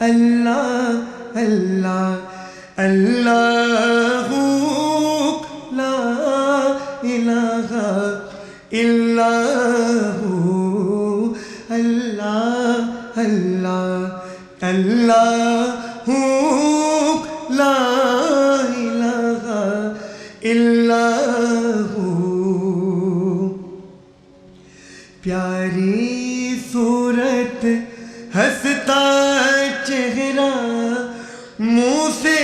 اللہ اللہ اللہ لا الہ الا ہو اللہ اللہ اللہ لا الہ الا ہو پیاری صورت ہنستا چہرہ منہ سے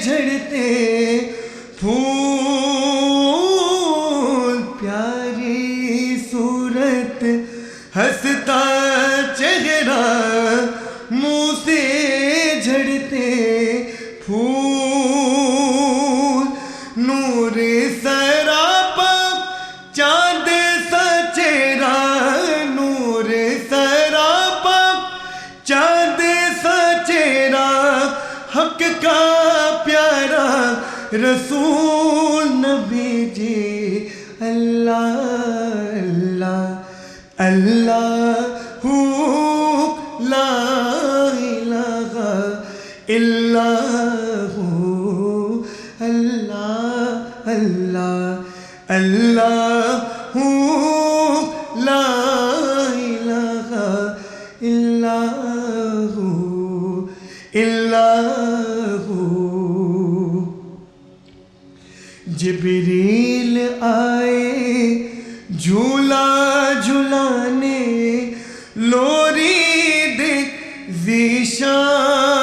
جھڑتے پھول پیاری صورت ہنستا چہرہ منہ سے جھڑتے پھول نور سراپا چاند سا چہرہ نور سراپا چاند سا چہرہ حق کا پیارا رسول نبی جی اللہ اللہ اللہ لا الہ الا ہو اللہ اللہ اللہ لا الہ الا ہو جبریل آئے جھولا جھلانے لوری دیکھ ذیشان